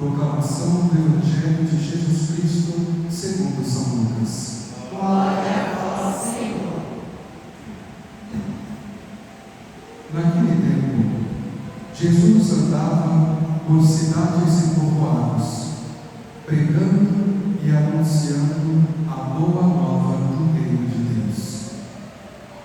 Proclamação do Evangelho de Jesus Cristo segundo São Lucas. Glória a vós, Senhor. Naquele tempo, Jesus andava por cidades e povoados, pregando e anunciando a boa nova do reino de Deus.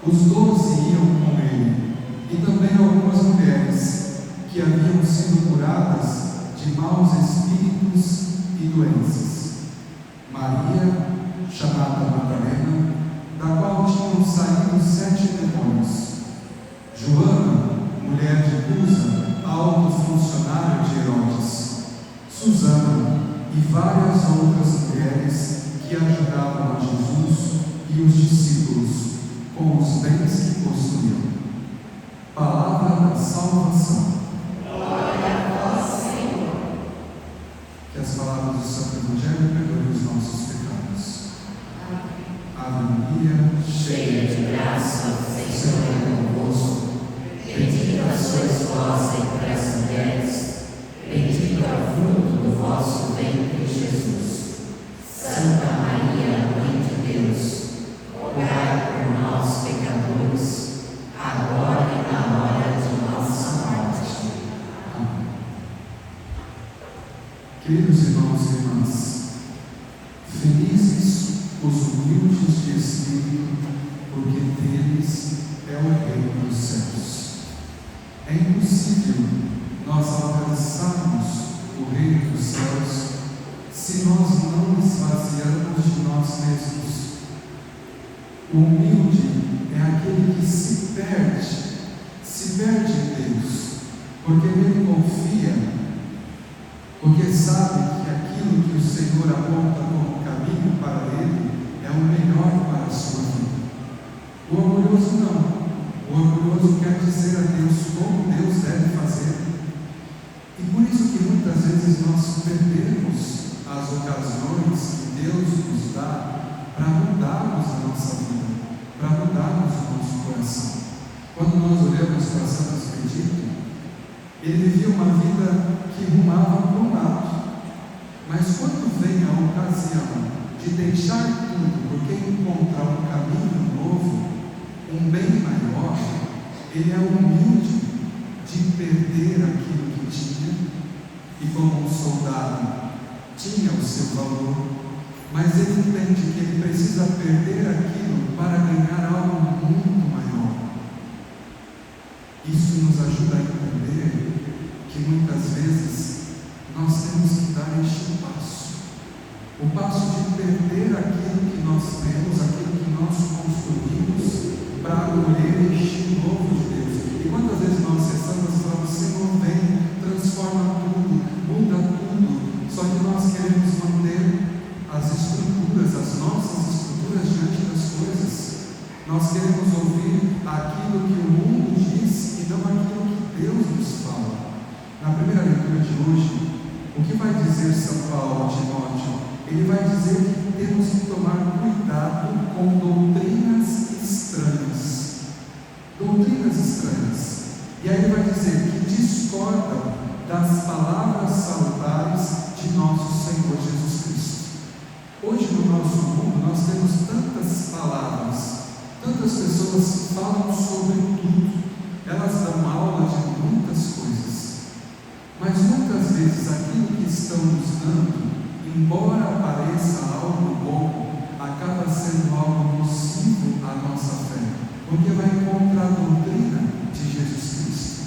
Os 12 iam com ele, e também algumas mulheres que haviam sido curadas de maus espíritos e doenças. Maria, chamada Madalena, da qual tinham saído 7 demônios. Joana, mulher de Cusa, alto funcionário de Herodes. Susana e várias outras mulheres que ajudavam a Jesus e os discípulos com os bens que possuíam. Palavra da salvação. Glória a vós, Senhor. Que as palavras do Santo Evangelho perdoem os nossos pecados. Ave Maria, Cheia de graça, o Senhor é convosco. Bendita sois vós entre as mulheres, bendito é o fruto do vosso ventre, Jesus. Santa Maria, Mãe de Deus, rogai por nós, pecadores, agora e na hora de nossa morte. Amém. Queridos irmãos e irmãs, felizes os humildes de espírito, porque deles é o reino dos céus. É impossível nós alcançarmos o reino dos céus se nós não esvaziarmos de nós mesmos. O humilde é aquele que se perde em Deus, porque nele confia, porque sabe que aquilo que o Senhor aponta como caminho para ele é o melhor para a sua vida. O orgulhoso não. O orgulhoso quer dizer a Deus como Deus deve fazer. E por isso que muitas vezes nós perdemos as ocasiões que Deus nos dá para mudarmos a nossa vida, para mudarmos o nosso coração. Quando nós olhamos para Santo Expedito, ele vivia uma vida que rumava para um lado. Mas quando vem a ocasião de deixar tudo, porque encontrar um caminho novo, um bem maior, ele é humilde de perder aquilo que tinha, e como um soldado tinha o seu valor, mas ele entende que ele precisa perder aquilo para ganhar algo muito maior. Isso nos ajuda a entender que muitas vezes nós temos que dar este passo, o passo de perder aquilo que nós temos, aquilo que nós construímos, para acolher este novo de Deus. E quantas vezes nós cessamos e falamos: Senhor, vem, transforma tudo, muda tudo, só que nós queremos manter as estruturas, as nossas estruturas diante das coisas. Nós queremos ouvir aquilo que o mundo diz e não aquilo que Deus nos fala. Na primeira leitura de hoje, o que vai dizer São Paulo a Timóteo? Ele vai dizer que temos que tomar cuidado com doutrinas estranhas. Doutrinas estranhas. E aí ele vai dizer que discordam das palavras salutares de nosso Senhor Jesus Cristo. Hoje no nosso mundo nós temos tantas palavras, tantas pessoas que falam sobre tudo. Elas dão aula de muitas coisas, mas muitas vezes aquilo que estão nos dando, embora pareça algo bom, acaba sendo algo nocivo à nossa fé, porque vai contra a doutrina de Jesus Cristo.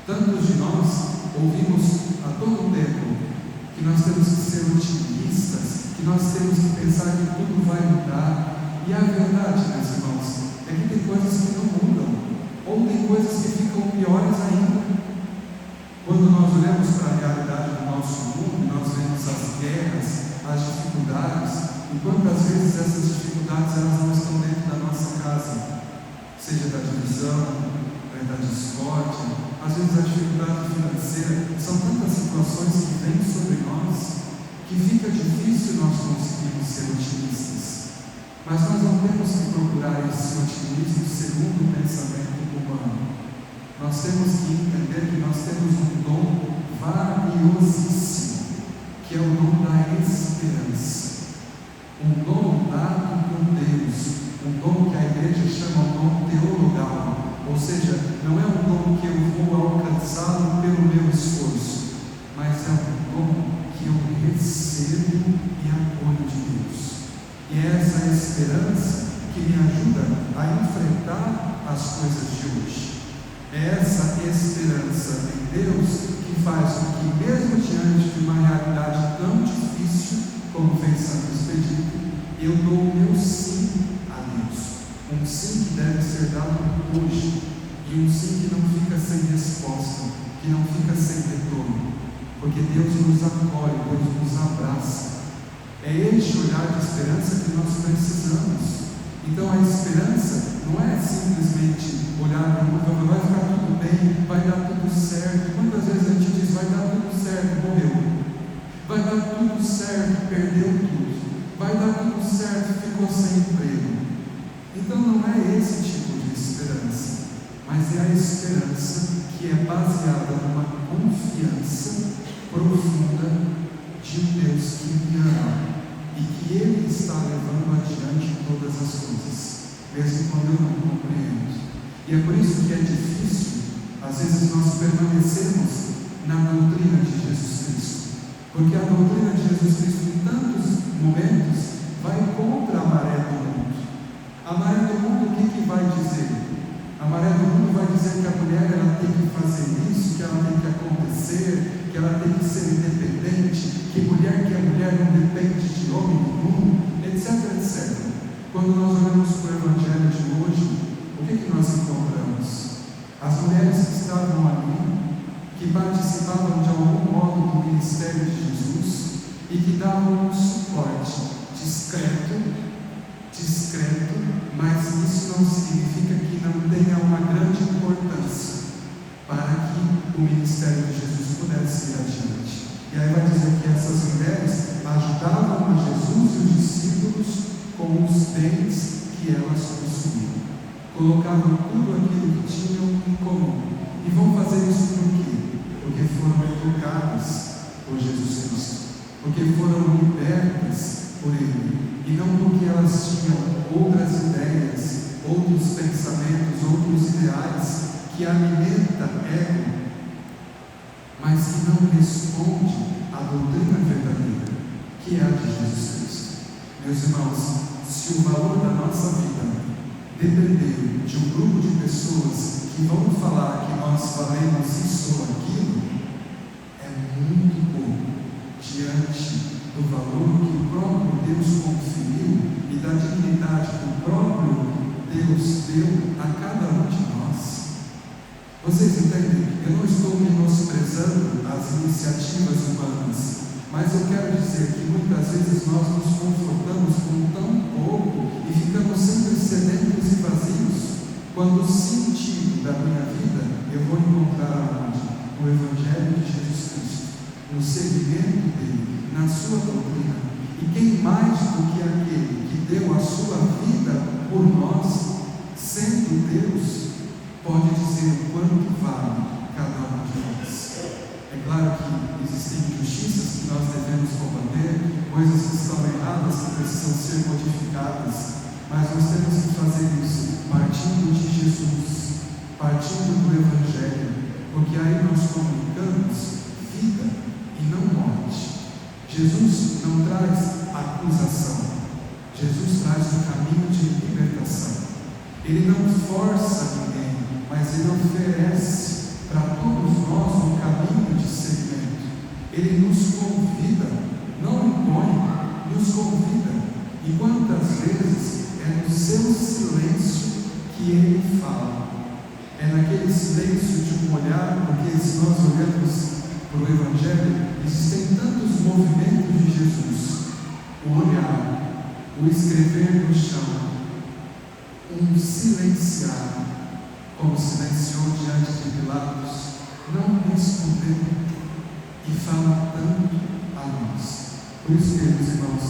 Tantos de nós ouvimos a todo tempo que nós temos que ser otimistas, que nós temos que pensar que tudo vai mudar, e a verdade, meus irmãos, é que tem coisas que não mudam, ou tem coisas que ficam piores ainda. Quando nós olhamos para a realidade do nosso mundo, nós vemos as guerras, as dificuldades, e quantas vezes essas dificuldades elas não estão dentro da nossa casa, seja da divisão, da discórdia, às vezes a dificuldade financeira. São tantas situações que vêm sobre nós que fica difícil nós conseguirmos ser otimistas. Mas nós não temos que procurar esse otimismo segundo o pensamento humano. Nós temos que entender que nós temos um dom valiosíssimo, que é o dom da esperança. Um dom dado por Deus, um dom que a igreja chama de dom teologal, ou seja, não é um dom que eu vou alcançá-lo pelo meu esforço, mas é um dom que eu recebo e acolho de Deus. E é essa esperança que me ajuda a enfrentar as coisas de hoje. É essa esperança em Deus que faz com que, mesmo diante de uma realidade tão difícil como fez Santo Expedito, eu dou o meu sim a Deus. Um sim que deve ser dado hoje, e um sim que não fica sem resposta, que não fica sem retorno, porque Deus nos acolhe, Deus nos abraça. É este olhar de esperança que nós precisamos. Então a esperança não é simplesmente olhar para o mundo, vai ficar tudo bem, vai dar tudo certo. Quantas vezes a gente diz, vai dar tudo certo, morreu. Vai dar tudo certo, perdeu tudo. Vai dar tudo certo, ficou sem emprego. Então não é esse tipo de esperança, mas é a esperança que é baseada numa confiança profunda de um Deus que me ama e que Ele está levando adiante todas as coisas, mesmo quando eu não compreendo. E é por isso que é difícil, às vezes, nós permanecermos na doutrina de Jesus Cristo, porque a doutrina de Jesus Cristo, em tantos momentos, vai contra a maré do mundo. A maré do mundo, o que vai dizer? A maré do mundo vai dizer que a mulher ela tem que fazer isso, que ela tem que acontecer, que ela tem que ser independente, que mulher não depende de homem nenhum, etc, etc. Quando nós olhamos para o Evangelho de hoje, o que nós encontramos? As mulheres que estavam ali, que participavam de algum modo do ministério de Jesus e que davam um suporte discreto, mas isso não significa que não tenha uma grande importância para que o ministério de Jesus pudesse ir adiante. E aí vai dizer que essas mulheres ajudavam a Jesus e os discípulos com os bens que elas possuíam. Colocavam tudo aquilo que tinham em comum. E vão fazer isso por quê? Porque foram educadas por Jesus Cristo. Porque foram libertas por Ele. E não porque elas tinham outras ideias, outros pensamentos, outros ideais que alimentam ego, mas que não responde à doutrina verdadeira, que é a de Jesus Cristo. Meus irmãos, se o valor da nossa vida depender de um grupo de pessoas que vão falar que nós falemos isso ou aquilo, é muito pouco diante do valor que o próprio Deus conferiu e da dignidade que o próprio Deus deu a cada um de nós. Vocês entendem? Eu não estou menosprezando as iniciativas humanas, mas eu quero dizer que muitas vezes nós nos confortamos com tão pouco e ficamos sempre sedentos e vazios, quando o sentido da minha vida eu vou encontrar onde? No Evangelho de Jesus Cristo, no seguimento dele, na sua doutrina. E quem mais do que aquele que deu a sua vida por nós, sendo Deus, pode dizer o quanto vale cada um de nós? É claro que existem injustiças que nós devemos combater, coisas que estão erradas que precisam ser modificadas, mas nós temos que fazer isso partindo de Jesus, partindo do Evangelho, porque aí nós comunicamos vida e não morte. Jesus não traz acusação, Jesus traz um caminho de libertação. Ele não força ninguém, mas Ele oferece para todos nós um caminho de seguimento. Ele nos convida, não impõe, nos convida. E quantas vezes é no seu silêncio que Ele fala? É naquele silêncio de um olhar, porque se nós olhamos para o Evangelho, existem tantos movimentos de Jesus: o olhar, o escrever no chão, um silenciar, como silenciou diante de Pilatos, não respondendo, e fala tanto a nós. Por isso, queridos irmãos,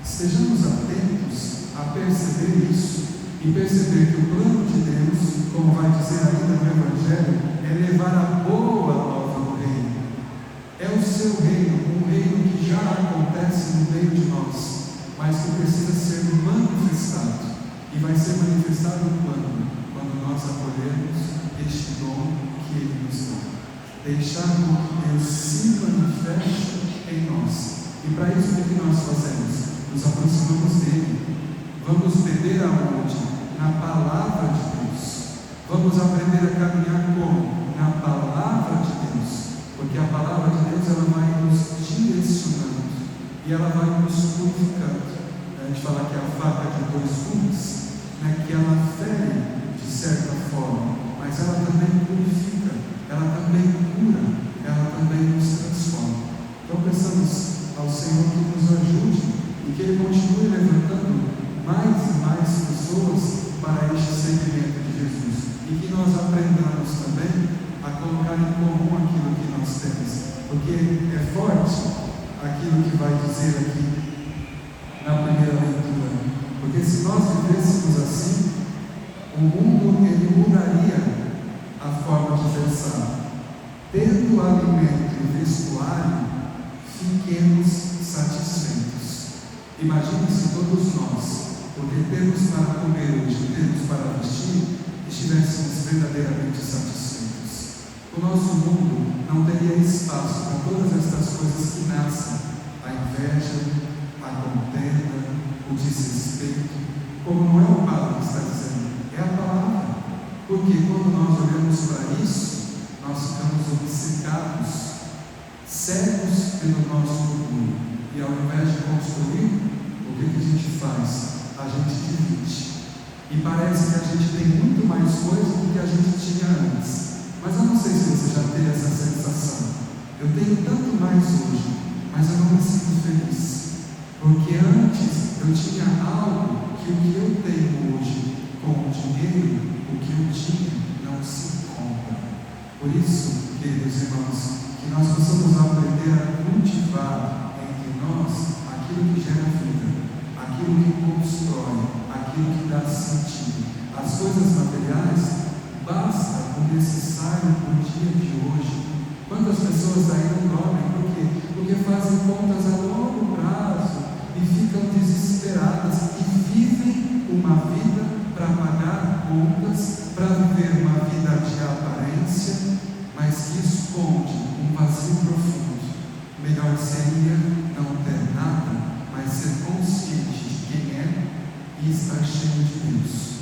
estejamos atentos a perceber isso e perceber que o plano de Deus, como vai dizer ainda no Evangelho, é levar a boa nova do reino. É o seu reino, um reino que já acontece no meio de nós, mas que precisa ser manifestado. E vai ser manifestado quando? Quando nós acolhemos este dom que Ele nos dá. Deixar que Deus se manifeste em nós. E para isso, o que nós fazemos? Nos aproximamos dele. Vamos beber aonde? Na palavra de Deus. Vamos aprender a caminhar como? Na palavra de Deus. Porque a palavra de Deus, ela vai nos direcionando e ela vai nos purificando. A gente fala que é a faca de dois gumes, né, que ela fere de certa forma, mas ela também purifica, ela também cura, ela também nos transforma. Então pensamos ao Senhor que nos ajude e que Ele continue levantando mais e mais pessoas para este seguimento de Jesus, e que nós aprendamos também a colocar em comum aquilo que nós temos, porque é forte aquilo que vai dizer aqui na primeira leitura, porque se nós vivêssemos assim, o mundo ele mudaria a forma de pensar. Tendo alimento e vestuário, fiquemos satisfeitos. Imagine se todos nós, porque temos para comer hoje, temos para vestir, estivéssemos verdadeiramente satisfeitos. O nosso mundo não teria espaço para todas estas coisas que nascem: a inveja, a contenda, o desrespeito. Como não é o Padre que está dizendo, é a palavra. Porque quando nós olhamos para isso, nós ficamos obcecados, cegos pelo nosso orgulho. E ao invés de construir, o que a gente faz? A gente divide. E parece que a gente tem muito mais coisa do que a gente tinha antes. Mas eu não sei se você já teve essa sensação. Eu tenho tanto mais hoje, mas eu não me sinto feliz. Porque antes eu tinha algo que o que eu tenho hoje com o dinheiro, o que eu tinha não se compra. Por isso, queridos irmãos, que nós possamos aprender a cultivar entre nós aquilo que gera vida, aquilo que constrói, aquilo que dá sentido. As coisas materiais, basta o necessário para o dia de hoje. Quantas pessoas aí não dormem? Por quê? Porque fazem contas a longo prazo e ficam desesperadas e vivem uma vida para pagar contas, para viver uma vida de aparência, mas que esconde um vazio profundo. Melhor seria não ter nada, mas ser consciente de quem é e estar cheio de Deus,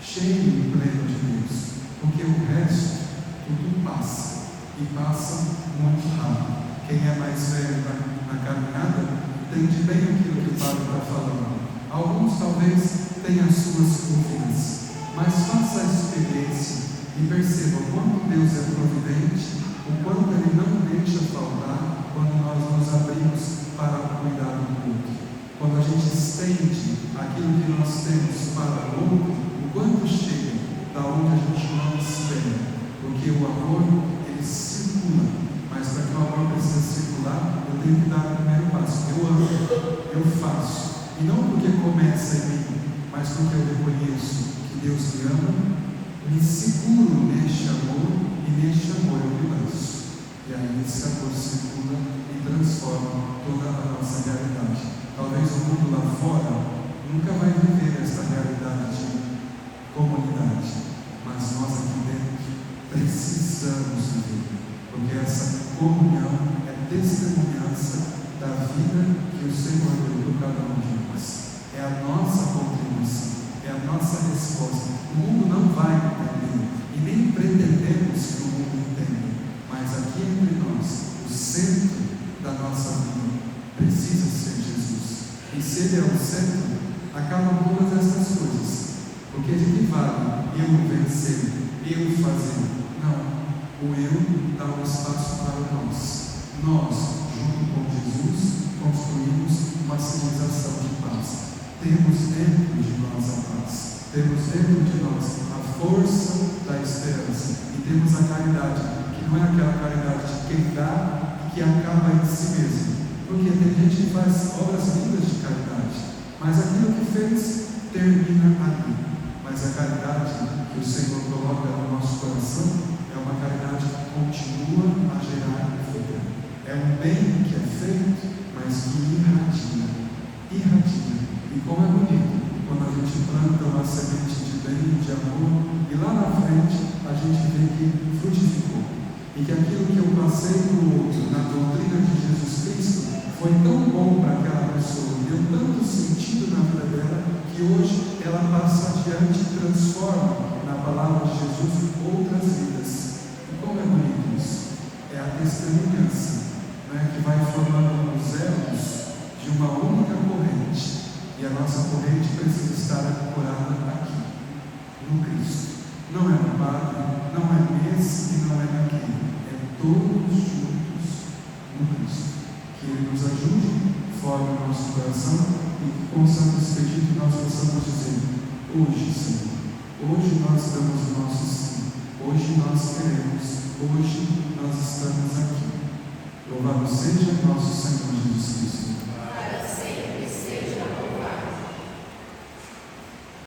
cheio e pleno de Deus, porque o resto tudo passa e passa muito rápido. Quem é mais velho na caminhada entende bem aquilo que o Padre está falando. Alguns talvez tenham suas dúvidas, mas faça a experiência e perceba o quanto Deus é providente, o quanto Ele não deixa faltar quando nós nos abrimos para cuidar do outro. Quando a gente estende aquilo que nós temos para o outro, o quanto chega da onde a gente não espera. Porque o amor, ele circula, mas para que o amor precise circular, eu tenho que dar o primeiro passo. Eu amo, eu faço. E não porque começa em mim, mas porque eu reconheço que Deus me ama, me seguro neste amor, e neste amor eu me lanço. E aí esse amor circula e transforma toda a nossa realidade. Talvez o mundo lá fora nunca vai viver esta realidade de comunidade, mas nós aqui dentro precisamos viver, porque essa comunhão é testemunhança da vida que o Senhor deu para cada um de nós. É a nossa contribuição, é a nossa resposta. O mundo não vai entender, e nem pretendemos que o mundo entenda, mas aqui entre nós, o centro da nossa vida precisa ser Jesus. E se Ele é o centro, acabam todas essas coisas. Porque de que vale eu vencer, eu fazer? Não. O eu dá um espaço para nós. Nós, junto com Jesus, construímos uma civilização de paz. Temos dentro de nós a paz. Temos dentro de nós a força da esperança. E temos a caridade, que não é aquela caridade de quem dá e que acaba em si mesmo. Porque tem gente que faz obras lindas de caridade, mas aquilo que fez termina ali. Mas a caridade que o Senhor coloca no nosso coração é uma caridade que continua a gerar vida. É um bem que é feito, mas que irradia. E como é bonito quando a gente planta uma semente de bem, de amor, e lá na frente a gente vê que frutificou. E que aquilo que eu passei para o outro na doutrina de Jesus Cristo foi tão bom para aquela pessoa, deu tanto sentido na vida dela, que hoje ela passa adiante e transforma na palavra de Jesus outras vidas. E como é bonito isso? É a testemunhança, né, que vai formando os elos de uma única corrente. E a nossa corrente precisa estar ancorada aqui, no Cristo. Não é no Padre, não é nesse e não é naquele. É todos juntos no Cristo. Que Ele nos ajude, forme o nosso coração e que possamos pedir que nós possamos dizer: hoje, Senhor, hoje nós damos o nosso sim, hoje nós queremos, hoje nós estamos aqui. Louvado seja nosso Senhor Jesus Cristo.